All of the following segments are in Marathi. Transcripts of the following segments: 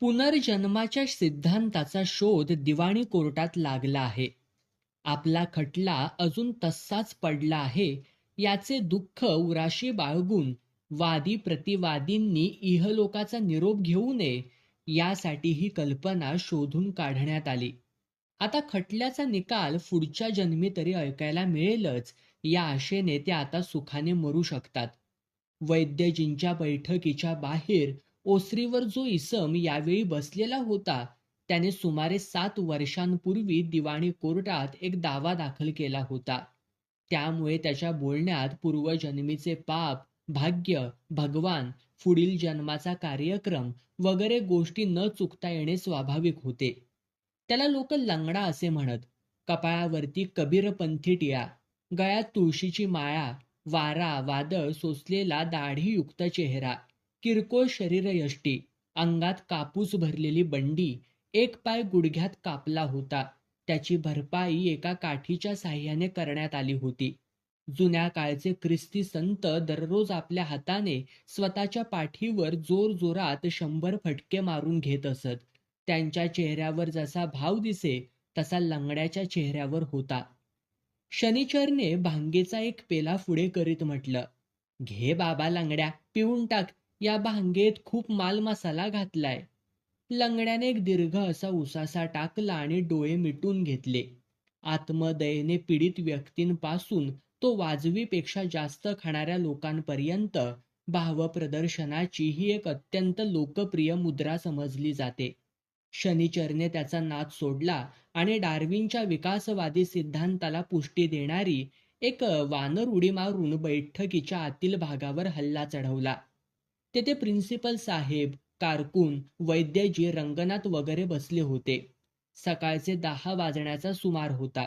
पुनर्जन्माच्या सिद्धांताचा शोध दिवाणी कोर्टात लागला आहे. आपला खटला अजून तसाच पडला आहे याचे दुःख उराशी बाळगून वादी प्रतिवादींनी इहलोकाचा निरोप घेऊ नये यासाठी ही कल्पना शोधून काढण्यात आली. आता खटल्याचा निकाल पुढच्या जन्मी तरी ऐकायला मिळेलच या आशेने ते आता सुखाने मरू शकतात. वैद्यजींच्या बैठकीच्या बाहेर ओसरीवर जो इसम यावेळी बसलेला होता त्याने सुमारे 7 वर्षांपूर्वी दिवाणी कोर्टात एक दावा दाखल केला होता. त्यामुळे त्याच्या बोलण्यात पूर्वजन्मीचे पाप, भाग्य, भगवान, पुढील जन्माचा कार्यक्रम वगैरे गोष्टी न चुकता येणे स्वाभाविक होते. त्याला लोक लंगडा असे म्हणत. कपाळावरती कबीरपंथी टिळा, गळ्यात तुळशीची माळा, वारा वादळ सोसलेला दाढीयुक्त चेहरा, किरकोळ शरीरयष्टी, अंगात कापूस भरलेली बंडी, एक पाय गुडघ्यात कापला होता. त्याची भरपाई एका काठीच्या साह्याने करण्यात आली होती. जुन्या काळचे ख्रिस्ती संत दररोज आपल्या हाताने स्वतःच्या पाठीवर जोरजोरात 100 फटके मारून घेत असत. त्यांच्या चेहऱ्यावर जसा भाव दिसे तसा लंगड्याच्या चेहऱ्यावर होता. शनिचरने भांगेचा एक पेला पुढे करीत म्हटलं, "घे बाबा लंगड्या, पिऊन टाक. या भांगेत खूप माल मसाला घातलाय." लंगड्याने एक दीर्घ असा उसासा टाकला आणि डोळे मिटून घेतले. आत्मदयेने पीडित व्यक्तींपासून तो वाजवीपेक्षा जास्त खाणाऱ्या लोकांपर्यंत भावप्रदर्शनाची ही एक अत्यंत लोकप्रिय मुद्रा समजली जाते. शनिचरने त्याचा नाद सोडला आणि डार्विनच्या विकासवादी सिद्धांताला पुष्टी देणारी एक वानर उडी मारून बैठकीच्या आतील भागावर हल्ला चढवला. तेथे प्रिन्सिपल साहेब, कारकून, वैद्यजी, रंगनाथ वगैरे बसले होते. सकाळचे 10 वाजण्याचा सुमार होता.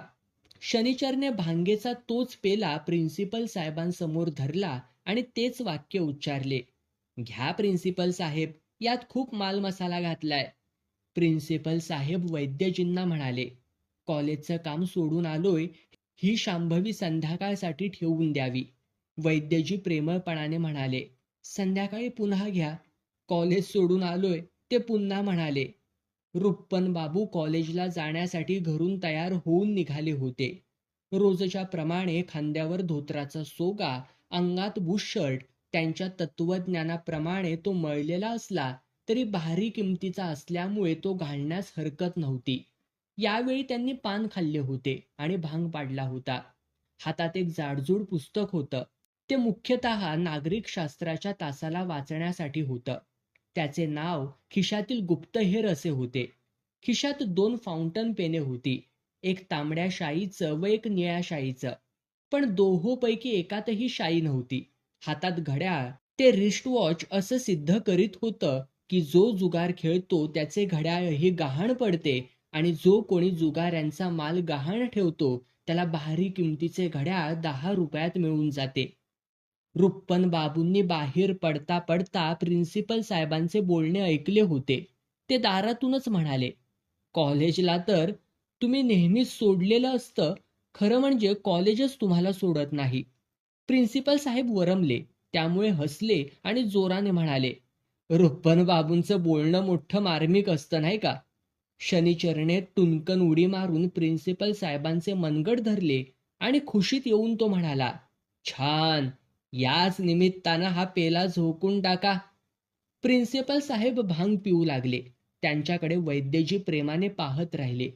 शनिचरने भांगेचा तोच पेला प्रिन्सिपल साहेबांसमोर धरला आणि तेच वाक्य उच्चारले, "घ्या प्रिन्सिपल साहेब, यात खूप माल मसाला घातलाय." प्रिन्सिपल साहेब वैद्यजींना म्हणाले, "कॉलेजचं काम सोडून आलोय, ही शांभवी संध्याकाळसाठी ठेवून द्यावी." वैद्यजी प्रेमळपणाने म्हणाले, "संध्याकाळी पुन्हा घ्या." "कॉलेज सोडून आलोय," ते पुन्हा म्हणाले. रुप्पन बाबू कॉलेजला जाण्यासाठी घरून तयार होऊन निघाले होते. रोजच्या प्रमाणे खांद्यावर धोतराचा सोगा, अंगात बुशर्ट. त्यांच्या तत्वज्ञानाप्रमाणे तो मळलेला असला तरी भारी किमतीचा असल्यामुळे तो घालण्यास हरकत नव्हती. यावेळी त्यांनी पान खाल्ले होते आणि भांग पाडला होता. हातात एक जाडजूड पुस्तक होतं. ते मुख्यतः नागरिकशास्त्राच्या तासाला वाचण्यासाठी होतं. त्याचे नाव खिशातील गुप्तहेर असे होते. खिशात 2 फाउंटन पेने होती, एक तांबड्या शाईचं व एक निळ्या शाईचं. पण दोहोंपैकी एकातही शाई नव्हती. हातात घड्याळ. ते रिस्टवॉच असं सिद्ध करीत होतं की जो जुगार खेळतो त्याचे घड्याळही गहाण पडते आणि जो कोणी जुगाऱ्यांचा माल गहाण ठेवतो त्याला भारी किमतीचे घड्याळ 10 रुपयात मिळून जाते. रुप्पन बाबूंनी बाहेर पडता पडता प्रिन्सिपल साहेबांचे बोलणे ऐकले होते. ते दारातूनच म्हणाले, "कॉलेजला तर तुम्ही नेहमीच सोडलेलं असतं. खरं म्हणजे कॉलेजच तुम्हाला सोडत नाही." प्रिन्सिपल साहेब वरमले. त्यामुळे हसले आणि जोराने म्हणाले, "रुप्पन बाबूंचं बोलणं मोठं मार्मिक असतं नाही का?" शनिचरने टुनकन उडी मारून प्रिन्सिपल साहेबांचे मनगट धरले आणि खुशीत येऊन तो म्हणाला, "छान, याच निमित्तानं हा पेला झोकून टाका." प्रिन्सिपल साहेब भांग पिऊ लागले. त्यांच्याकडे वैद्यजी प्रेमाने पाहत राहिले.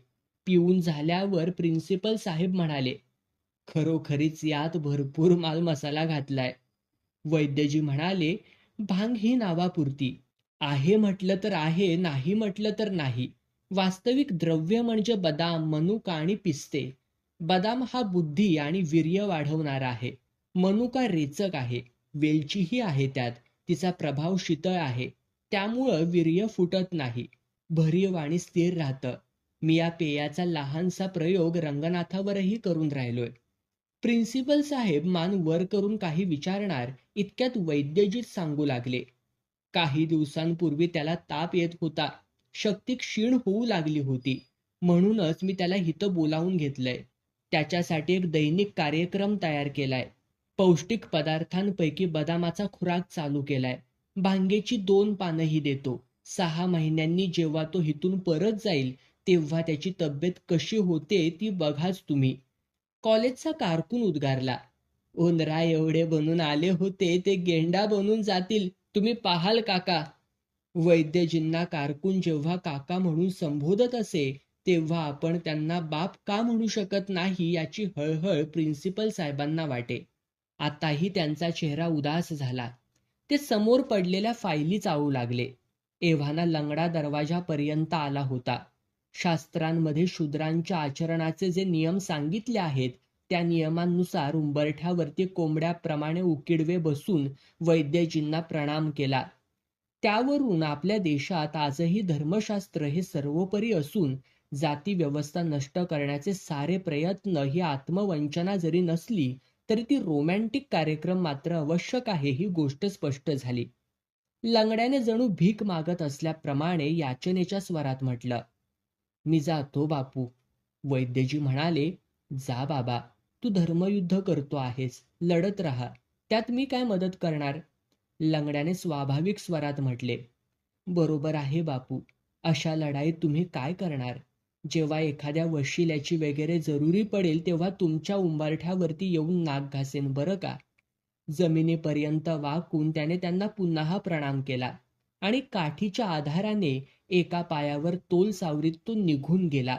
पिऊन झाल्यावर प्रिन्सिपल साहेब म्हणाले, "खरोखरीच यात भरपूर माल मसाला घातलाय." वैद्यजी म्हणाले, "भांग ही नावापुरती. आहे म्हटलं तर आहे, नाही म्हटलं तर नाही. वास्तविक द्रव्य म्हणजे बदाम, मनुका आणि पिस्ते. बदाम हा बुद्धी आणि वीर्य वाढवणारा आहे. मनुका रेचक आहे. वेलचीही आहे त्यात. तिचा प्रभाव शीतळ आहे. त्यामुळं वीर्य फुटत नाही. भरीव आणि स्थिर राहतं. मी या पेयाचा लहानसा प्रयोग रंगनाथावरही करून राहिलोय." प्रिन्सिपल साहेब मान वर करून काही विचारणार इतक्यात वैद्यजीच सांगू लागले, "काही दिवसांपूर्वी त्याला ताप येत होता. शक्ती क्षीण होऊ लागली होती. म्हणूनच मी त्याला इथं बोलावून घेतलंय. त्याच्यासाठी एक दैनिक कार्यक्रम तयार केलाय. पौष्टिक पदार्थांपैकी बदामाचा खुराक चालू केलाय. भांगेची 2 पानंही देतो. 6 महिन्यांनी जेव्हा तो इथून परत जाईल, तेव्हा त्याची तब्येत कशी होते ती बघाच तुम्ही. कॉलेजचा कारकून उद्गारला. उंदरा एवढे बनून आले होते, ते गेंडा बनून जातील. तुम्ही पाहाल काका. वैद्यजींना कारकून जेव्हा काका म्हणून संबोधत असे, तेव्हा आपण त्यांना बाप का म्हणू शकत नाही याची हळहळ प्रिन्सिपल साहेबांना वाटे. आताही त्यांचा चेहरा उदास झाला. ते समोर पडलेल्या फायली चाळू लागले. एव्हाना लंगडा दरवाजापर्यंत आला होता. शास्त्रांमध्ये शूद्रांच्या आचरणाचे जे नियम सांगितले आहेत, त्या नियमांनुसार उंबरठ्यावरती कोंबड्याप्रमाणे उकिडवे बसून वैद्यजींना प्रणाम केला. त्यावरून आपल्या देशात आजही धर्मशास्त्र हे सर्वोपरी असून जाती व्यवस्था नष्ट करण्याचे सारे प्रयत्न ही आत्मवंचना जरी नसली, तरी ती रोमॅन्टिक कार्यक्रम मात्र आवश्यक आहे ही गोष्ट स्पष्ट झाली. लंगड्याने जणू भीक मागत असल्याप्रमाणे याचनेच्या स्वरात म्हटलं, मी जातो बापू. वैद्यजी म्हणाले, जा बाबा, तू धर्मयुद्ध करतो आहेस, लढत राहा, त्यात मी काय मदत करणार. लंगड्याने स्वाभाविक स्वरात म्हटले, बरोबर आहे बापू, अशा लढाईत तुम्ही काय करणार. जेव्हा एखाद्या वशिल्याची वगैरे जरुरी पडेल तेव्हा तुमच्या उंबरठ्यावरती येऊन नाक घासेन बरं का. जमिनीपर्यंत वाकून त्याने त्यांना पुन्हा प्रणाम केला आणि काठीच्या आधाराने एका पायावर तोल सावरीत तो निघून गेला.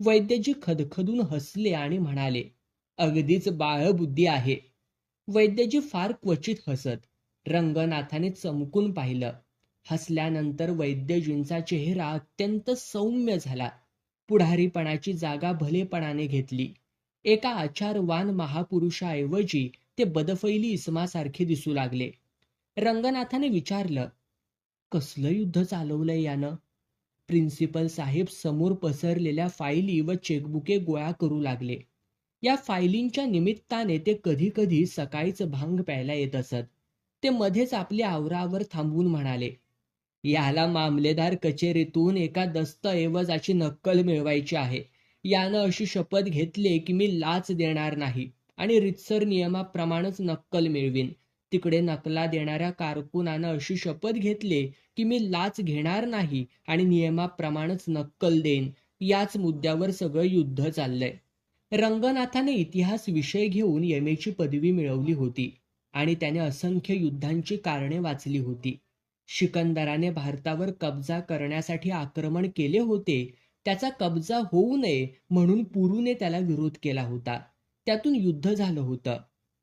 वैद्यजी खदखदून हसले आणि म्हणाले, अगदीच बाळबुद्धी आहे. वैद्यजी फार क्वचित हसत. रंगनाथाने चमकून पाहिलं. हसल्यानंतर वैद्यजींचा चेहरा अत्यंत सौम्य झाला. पुढारीपणाची जागा भलेपणाने घेतली. एका आचारवान महापुरुषाऐवजी ते बदफैली इसमासारखे दिसू लागले. रंगनाथाने विचारलं, कसलं युद्ध चालवलंय यानं. प्रिन्सिपल साहेब समोर पसरलेल्या फायली व चेकबुके गोळा करू लागले. या फायलींच्या निमित्ताने ते कधी कधी सकाळीच भांग प्यायला येत असत. ते मध्येच आपली आवरावर थांबून म्हणाले, याला मामलेदार कचेरीतून एका दस्तऐवजाची नक्कल मिळवायची आहे. यानं अशी शपथ घेतली की मी लाच देणार नाही आणि रितसर नियमाप्रमाणेच नक्कल मिळवीन. तिकडे नकला देणाऱ्या कारकुनानं अशी शपथ घेतली की मी लाच घेणार नाही आणि नियमाप्रमाणेच नक्कल देईन. याच मुद्द्यावर सगळं युद्ध चाललंय. रंगनाथाने इतिहास विषय घेऊन एम.ए.ची पदवी मिळवली होती आणि त्याने असंख्य युद्धांची कारणे वाचली होती. सिकंदराने भारतावर कब्जा करण्यासाठी आक्रमण केले होते. त्याचा कब्जा होऊ नये म्हणून पुरूने त्याला विरोध केला होता. त्यातून युद्ध झालं होतं.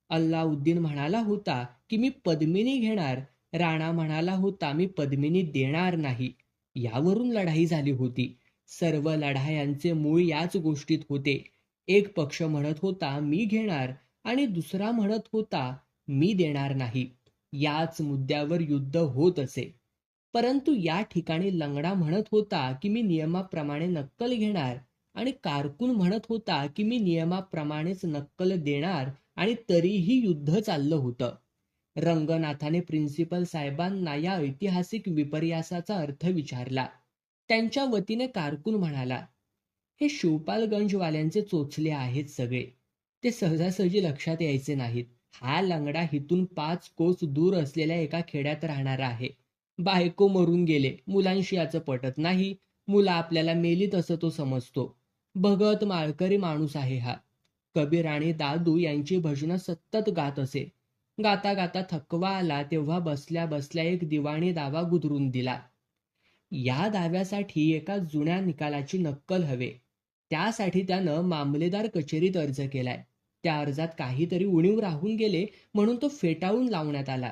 अल्लाउद्दीन म्हणाला होता की मी पद्मिनी घेणार. राणा म्हणाला होता मी पद्मिनी देणार नाही. यावरून लढाई झाली होती. सर्व लढायांचे मूळ याच गोष्टीत होते. एक पक्ष म्हणत होता मी घेणार आणि दुसरा म्हणत होता मी देणार नाही. याच मुद्द्यावर युद्ध होत असे. परंतु या ठिकाणी लंगडा म्हणत होता की मी नियमाप्रमाणे नक्कल घेणार आणि कारकून म्हणत होता की मी नियमाप्रमाणेच नक्कल देणार आणि तरीही युद्ध चाललं होतं. रंगनाथाने प्रिन्सिपल साहेबांना या ऐतिहासिक विपर्यासाचा अर्थ विचारला. त्यांच्या वतीने कारकून म्हणाला, हे शिवपालगंजवाल्यांचे चोचले आहेत सगळे. ते सहजासहजी लक्षात यायचे नाहीत. हा लंगडा हिथून 5 कोस दूर असलेल्या एका खेड्यात राहणारा आहे. बायको मरून गेले, मुलांशी याचं पटत नाही. मुलं आपल्याला मेलीत असं तो समजतो. भगत माळकरी माणूस आहे हा. कबीर आणि दादू यांची भजनं सतत गात असे. गाता गाता थकवा आला तेव्हा बसल्या बसल्या एक दिवाणी दावा गुदरून दिला. या दाव्यासाठी एका जुन्या निकालाची नक्कल हवे. त्यासाठी त्यानं मामलेदार कचेरीत अर्ज केलाय. त्या अर्जात काहीतरी उणीव राहून गेले म्हणून तो फेटाळून लावण्यात आला.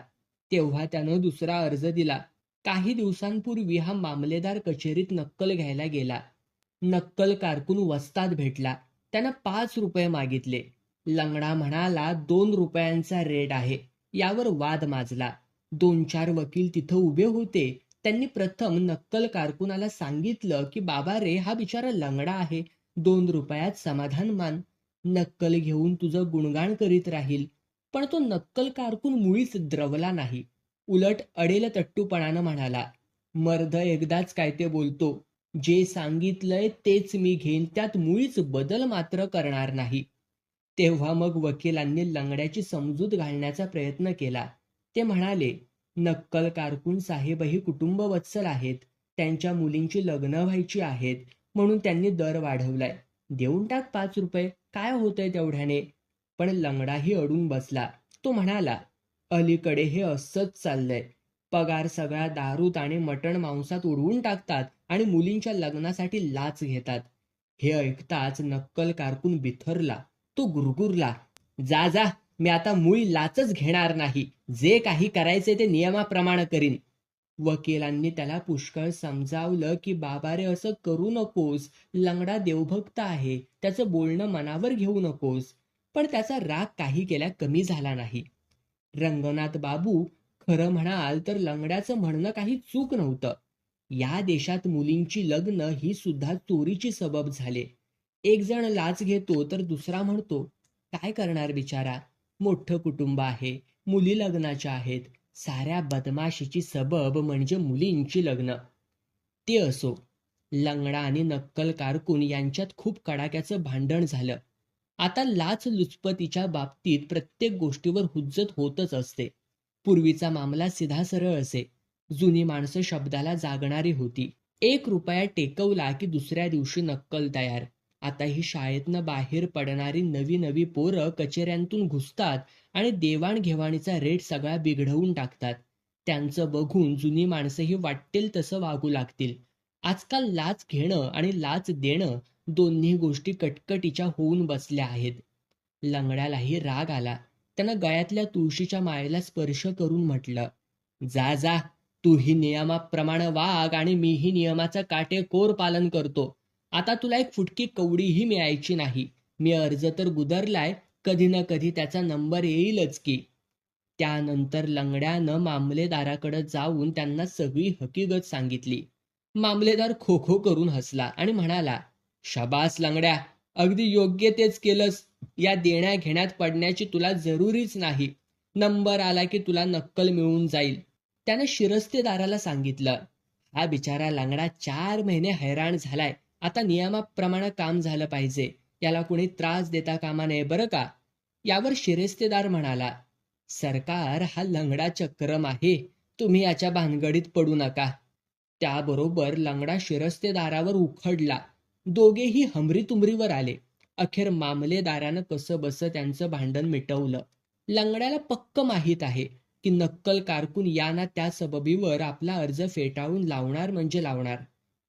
तेव्हा त्यानं दुसरा अर्ज दिला. काही दिवसांपूर्वी हा मामलेदार कचेरीत नक्कल घ्यायला गेला. नक्कल कारकून वस्ताद भेटला. त्यानं 5 रुपये मागितले. लंगडा म्हणाला 2 रुपयांचा रेट आहे. यावर वाद माजला. 2-4 वकील तिथं उभे होते. त्यांनी प्रथम नक्कल कारकुनाला सांगितलं की बाबा रे, हा बिचारा लंगडा आहे, 2 रुपयात समाधान मान. नक्कल घेऊन तुझं गुणगान करीत राहील. पण तो नक्कल कारकून मुळीच द्रवला नाही. उलट अडेल तट्टूपणानं म्हणाला, मर्द एकदाच काय ते बोलतो. जे सांगितलंय तेच मी घेईन, त्यात मुळीच बदल मात्र करणार नाही. तेव्हा मग वकिलांनी लंगड्याची समजूत घालण्याचा प्रयत्न केला. ते म्हणाले, नक्कल कारकून साहेबही कुटुंबवत्सल आहेत. त्यांच्या मुलींची लग्न व्हायची आहेत, म्हणून त्यांनी दर वाढवलाय. देऊन टाक 5 रुपये, काय होतंय तेवढ्याने? पण लंगडाही अडून बसला. तो म्हणाला, अलीकडे हे असंच चाललंय. पगार सगळा दारूत आणि मटण मांसात उडवून टाकतात आणि मुलींच्या लग्नासाठी लाच घेतात. हे ऐकताच नक्कल कारकून बिथरला. तो गुरगुरला, जा जा, मी आता मुळी लाचच घेणार नाही. जे काही करायचे ते नियमाप्रमाणे करीन. वकिलांनी त्याला पुष्कळ समजावलं की बाबा रे, असं करू नकोस. लंगडा देवभक्त आहे, त्याचं बोलणं मनावर घेऊ नकोस. पण त्याचा राग काही केल्या कमी झाला नाही. रंगनाथ बाबू, खरं म्हणाल तर लंगड्याचं म्हणणं काही चूक नव्हतं. या देशात मुलींची लग्न ही सुद्धा चोरीची सबब झाले. एक जण लाच घेतो तर दुसरा म्हणतो, काय करणार बिचारा, मोठं कुटुंब आहे, मुली लग्नाच्या आहेत. साऱ्या बदमाशीची सबब म्हणजे मुलींची लग्न. ते असो, लंगडा आणि नक्कल कारकून यांच्यात खूप कडाक्याचं भांडण झालं. आता लाचलुचपतीच्या बाबतीत प्रत्येक गोष्टीवर हुज्जत होतच असते. पूर्वीचा मामला सीधा सरळ असे. जुनी माणसं शब्दाला जागणारी होती. 1 रुपया टेकवला की दुसऱ्या दिवशी नक्कल तयार. आता ही शाळेतनं बाहेर पडणारी नवी नवी पोरं कचेऱ्यांतून घुसतात आणि देवाणघेवाणीचा रेट सगळा बिघडवून टाकतात. त्यांचं बघून जुनी माणसंही वाटेल तसं वागू लागतील. आजकाल लाच घेणं आणि लाच देणं दोन्ही गोष्टी कटकटीच्या होऊन बसल्या आहेत. लंगड्यालाही राग आला. त्यानं गळ्यातल्या तुळशीच्या माळेला स्पर्श करून म्हटलं, जा जा, तूही नियमाप्रमाणे वाग आणि मीही नियमाचं काटेकोर पालन करतो. आता तुला एक फुटकी कवडीही मिळायची नाही. मी अर्ज तर गुदरलाय, कधी ना कधी त्याचा नंबर येईलच की. त्यानंतर लंगड्यानं मामलेदाराकडे जाऊन त्यांना सगळी हकीकत सांगितली. मामलेदार खो खो करून हसला आणि म्हणाला, शाबास लंगड्या, अगदी योग्य तेच केलंस. या देण्या घेण्यात पडण्याची तुला जरुरीच नाही. नंबर आला की तुला नक्कल मिळून जाईल. त्याने शिरस्तेदाराला सांगितलं, हा बिचारा लंगडा 4 महिने हैराण झालाय. आता नियमाप्रमाणे काम झालं पाहिजे. याला कोणी त्रास देता कामा नये बरं का. यावर शिरस्तेदार म्हणाला, सरकार, हा लंगडा चक्रम आहे. तुम्ही याच्या भानगडीत पडू नका. त्याबरोबर लंगडा शिरस्तेदारावर उखडला. दोघेही हमरीतुमरीवर आले. अखेर मामलेदारानं कसंबसं त्यांचं भांडण मिटवलं. लंगड्याला पक्क माहीत आहे की नक्कल कारकून या ना त्या सबबीवर आपला अर्ज फेटाळून लावणार म्हणजे लावणार.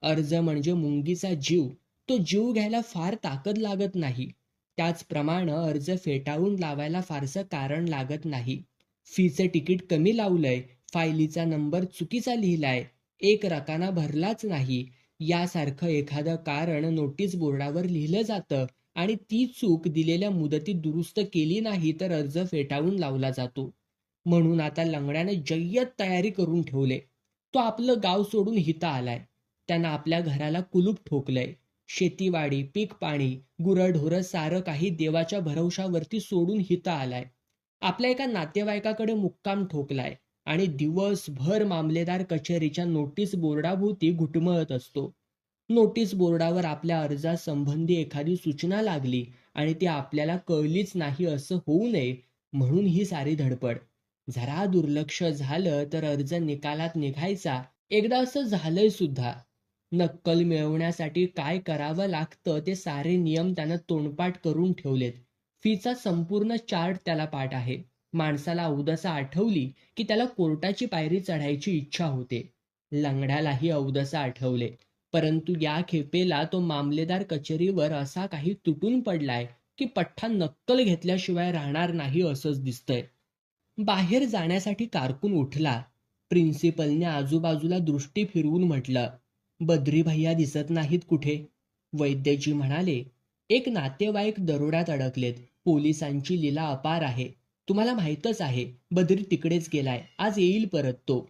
अर्ज म्हणजे मुंगीचा जीव. तो जीव घ्यायला फार ताकद लागत नाही. त्याचप्रमाणे अर्ज फेटाळून लावायला फारसं कारण लागत नाही. फीचं तिकीट कमी लावलंय, फायलीचा नंबर चुकीचा लिहिलाय, एक रकाना भरलाच नाही, यासारखं एखादं कारण नोटीस बोर्डावर लिहिलं जातं आणि ती चूक दिलेल्या मुदतीत दुरुस्त केली नाही तर अर्ज फेटाळून लावला जातो. म्हणून आता लंगड्याने जय्यत तयारी करून ठेवले. तो आपलं गाव सोडून हिता आलाय. त्यानं आपल्या घराला कुलूप ठोकलंय. शेतीवाडी, पीक पाणी, गुरंढोरं सारं काही देवाच्या भरवशावरती सोडून हिता आलाय. आपल्या एका नातेवाईकाकडे मुक्काम ठोकलाय आणि दिवसभर मामलेदार कचेरीच्या नोटीस बोर्डाभोवती घुटमळत असतो. नोटीस बोर्डावर आपल्या अर्जासंबंधी एखादी सूचना लागली आणि ती आपल्याला कळलीच नाही असं होऊ नये म्हणून ही सारी धडपड. जरा दुर्लक्ष झालं तर अर्ज निकालात निघायचा. एकदा असं झालंय सुद्धा. नक्कल मिळवण्यासाठी काय करावं लागतं ते सारे नियम त्यानं तोंडपाठ करून ठेवलेत. फीचा संपूर्ण चार्ट त्याला पाठ आहे. माणसाला अवदसा आठवली की त्याला कोर्टाची पायरी चढायची इच्छा होते. लंगड्यालाही अवदसा आठवले. परंतु या खेपेला तो मामलेदार कचेरीवर असा काही तुटून पडलाय की पठ्ठा नक्कल घेतल्याशिवाय राहणार नाही असंच दिसतंय. बाहेर जाण्यासाठी कारकून उठला. प्रिन्सिपलने आजूबाजूला दृष्टी फिरवून म्हटलं, बद्री भैया दिसत नाहीत कुठे? वैद्यजी म्हणाले, एक नातेवाईक दरोड्यात अडकलेत. पोलिसांची लीला अपार आहे. तुम्हाला माहीतच आहे, बद्री तिकडेच गेलाय. आज येईल परत तो.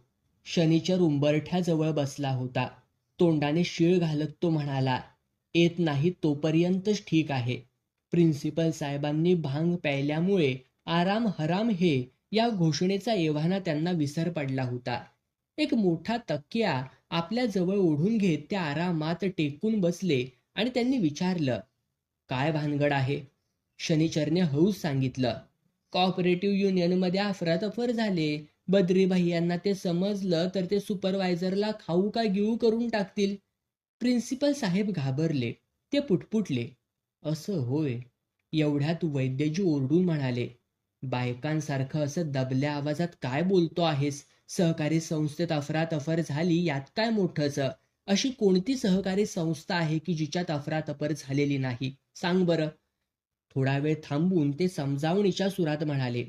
शनीचर उंबरठ्याजवळ बसला होता. तोंडाने शीळ घालत तो म्हणाला, येत नाही तोपर्यंतच ठीक आहे. प्रिन्सिपल साहेबांनी भांग प्यायल्यामुळे आराम हराम हे या घोषणेचा एव्हाना त्यांना विसर पडला होता. एक मोठा तकिया आपल्या जवळ ओढून घेत ते आरामात टेकून बसले आणि त्यांनी विचारलं, काय भानगड आहे? शनिचरने हळूच सांगितलं, कॉपरेटिव्ह युनियनमध्ये अफरातफर झाले. बद्री भैयांना ते समजलं तर ते सुपरवायझरला खाऊ का गिळू करून टाकतील. प्रिन्सिपल साहेब घाबरले. ते पुटपुटले, असं होय. एवढ्यात वैद्यजी ओरडून म्हणाले, बायकांसारखं असं दबल्या आवाजात काय बोलतो आहेस? सहकारी संस्थेत अफरातफर झाली यात काय मोठंच? अशी कोणती सहकारी संस्था आहे की जिच्यात अफरातफर झालेली नाही? सांग बरं. थोडा वेळ थांबून ते समजावणीच्या सुरात म्हणाले,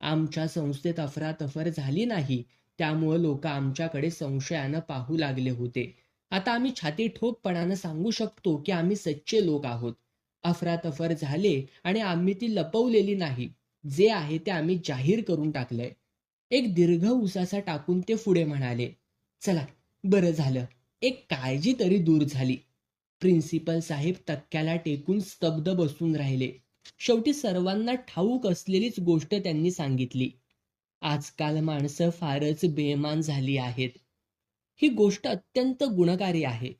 आमच्या संस्थेत अफरातफर झाली नाही, त्यामुळं लोक आमच्याकडे संशयानं पाहू लागले होते. आता आम्ही छाती ठोकपणानं सांगू शकतो की आम्ही सच्चे लोक आहोत. अफरातफर झाले आणि आम्ही ती लपवलेली नाही. जे आहे ते आम्ही जाहीर करून टाकलंय. एक दीर्घ उसासा टाकून ते पुढे म्हणाले, चला बरं झालं. एक काळजी तरी दूर झाली. प्रिन्सिपल साहेब तक्क्याला टेकून स्तब्ध बसून राहिले. शेवटी सर्वांना ठाऊक असलेलीच गोष्ट त्यांनी सांगितली. आजकाल माणसं फारच बेमान झाली आहेत. ही गोष्ट अत्यंत गुणकारी आहे.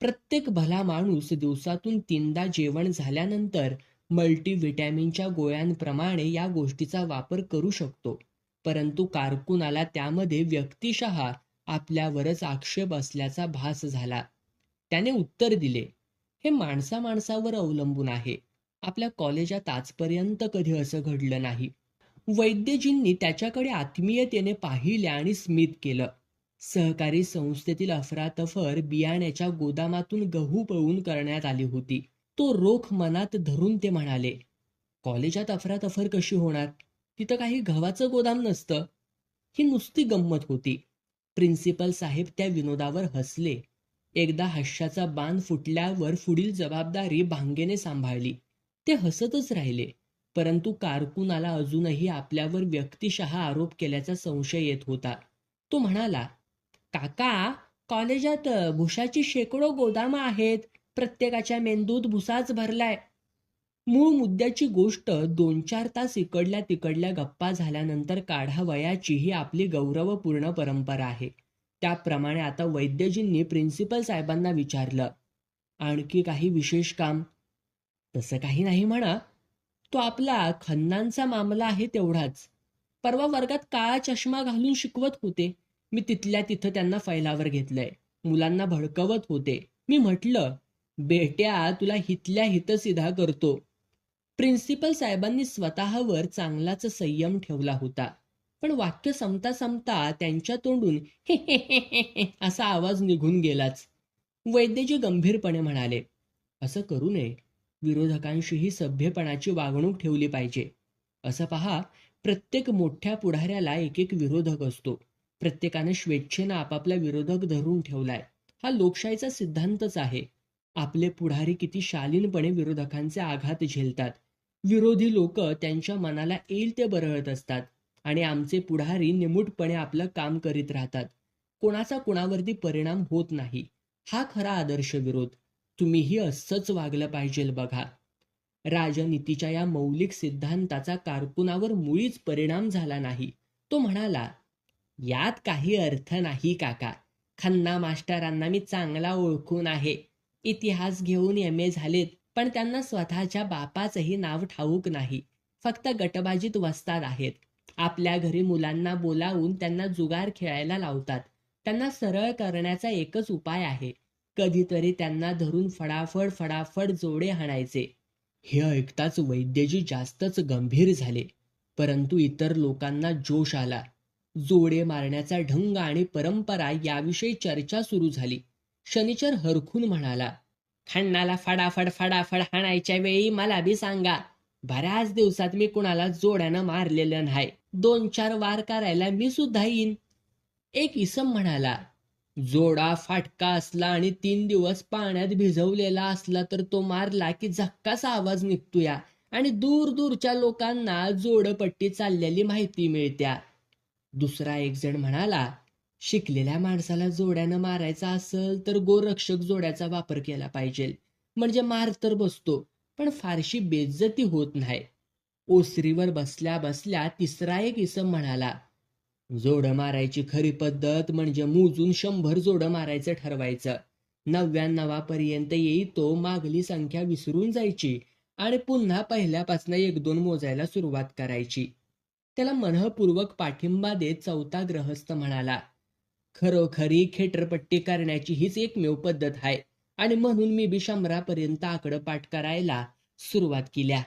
प्रत्येक भला माणूस दिवसातून 3दा जेवण झाल्यानंतर मल्टीव्हिटॅमिनच्या गोळ्यांप्रमाणे या गोष्टीचा वापर करू शकतो. परंतु कारकुनाला त्यामध्ये व्यक्तिशः आपल्यावरच आक्षेप असल्याचा भास झाला. त्याने उत्तर दिले, हे माणसा माणसावर अवलंबून आहे. आपल्या कॉलेजात आजपर्यंत कधी असं घडलं नाही. वैद्यजींनी त्याच्याकडे आत्मीयतेने पाहिले आणि स्मित केलं. सहकारी संस्थेतील अफरातफर बियाण्याच्या गोदामातून गहू पळवून करण्यात आली होती. तो रोख मनात धरून ते म्हणाले, कॉलेजात अफरातफर कशी होणार? तिथं काही गव्हाचं गोदाम नसतं. ही नुसती गंमत होती. प्रिन्सिपल साहेब त्या विनोदावर हसले. एकदा हास्याचा बाण फुटल्यावर पुढील जबाबदारी भांगेने सांभाळली. ते हसतच राहिले. परंतु कारकुनाला अजूनही आपल्यावर व्यक्तिशः आरोप केल्याचा संशय येत होता. तो म्हणाला, काका, कॉलेजात भुसाची शेकडो गोदामं आहेत. प्रत्येकाच्या मेंदूत भुसाच भरलाय. मूळ मुद्द्याची गोष्ट 2-4 तास इकडल्या तिकडल्या गप्पा झाल्यानंतर काढावयाची ही आपली गौरवपूर्ण परंपरा आहे. त्याप्रमाणे आता वैद्यजींनी प्रिन्सिपल साहेबांना विचारलं, आणखी काही विशेष काम? तसं काही नाही म्हणा. तो आपला खन्नांचा मामला आहे तेवढाच. परवा वर्गात काळा चष्मा घालून शिकवत होते. मी तिथल्या तिथं त्यांना फैलावर घेतलंय. मुलांना भडकवत होते. मी म्हटलं, बेट्या तुला हितल्या हित सिधा करतो. प्रिन्सिपल साहेबांनी स्वतःवर चांगलाच संयम ठेवला होता. पण वाक्य संपता संपता त्यांच्या तोंडून हे हे हे हे हे असा आवाज निघून गेलाच. वैद्यजी गंभीरपणे म्हणाले, असं करू नये. विरोधकांशीही सभ्यपणाची वागणूक ठेवली पाहिजे. असं पहा, प्रत्येक मोठ्या पुढाऱ्याला एक एक विरोधक असतो. प्रत्येकाने स्वेच्छेनं आपापला विरोधक धरून ठेवलाय. हा लोकशाहीचा सिद्धांतच आहे. आपले पुढारी किती शालीनपणे विरोधकांचे आघात झेलतात. विरोधी लोक त्यांच्या मनाला येईल ते बरळत असतात आणि आमचे पुढारी निमूटपणे आपलं काम करीत राहतात. कोणाचा कुणावरती परिणाम होत नाही. हा खरा आदर्श विरोध. तुम्हीही असंच वागलं पाहिजे बघा. राजनीतीच्या या मौलिक सिद्धांताचा कारकुनावर मुळीच परिणाम झाला नाही. तो म्हणाला, यात काही अर्थ नाही काका. खन्ना मास्टरांना मी चांगला ओळखून आहे. इतिहास घेऊन MA झालेत, पण त्यांना स्वतःच्या बापाचंही नाव ठाऊक नाही. फक्त गटबाजीत वस्ताद आहेत. आपल्या घरी मुलांना बोलावून त्यांना जुगार खेळायला लावतात. त्यांना सरळ करण्याचा एकच उपाय आहे. कधीतरी त्यांना धरून फडाफड फडाफड जोडे हाणायचे. हे ऐकताच वैद्यजी जास्तच गंभीर झाले. परंतु इतर लोकांना जोश आला. जोडे मारण्याचा ढंग आणि परंपरा याविषयी चर्चा सुरू झाली. शनिचर हरखून म्हणाला, खण्णाला फडाफड फडाफड हाणायच्या वेळी मला बी सांगा. बऱ्याच दिवसात मी कुणाला जोड्यानं मारलेलं नाही. 2-4 वार करायला मी सुद्धा येईन. एक इसम म्हणाला, जोडा फाटका असला आणि 3 दिवस पाण्यात भिजवलेला असला तर तो मारला की झक्काचा आवाज निघतोया आणि दूर दूरच्या लोकांना जोडपट्टी चाललेली माहिती मिळत्या. दुसरा एक जण म्हणाला, शिकलेल्या माणसाला जोड्यानं मारायचा असेल तर गोरक्षक जोड्याचा वापर केला पाहिजे. म्हणजे मार तर बसतो, पण फारशी बेइज्जती होत नाही. ओसरीवर बसल्या बसल्या तिसरा एक इसम म्हणाला, जोडं मारायची खरी पद्धत म्हणजे मोजून 100 जोडं मारायचं ठरवायचं. 99पर्यंत येई तो मागली संख्या विसरून जायची आणि पुन्हा पहिल्यापासून 1-2 मोजायला सुरुवात करायची. त्याला मनःपूर्वक पाठिंबा देत चौथा ग्रहस्थ म्हणाला, खरोखरी खेटरपट्टी करण्याची हीच एकमेव पद्धत आहे आणि म्हणून मी बी 100 पर्यंत आकडं पाठ करायला सुरुवात केल्या.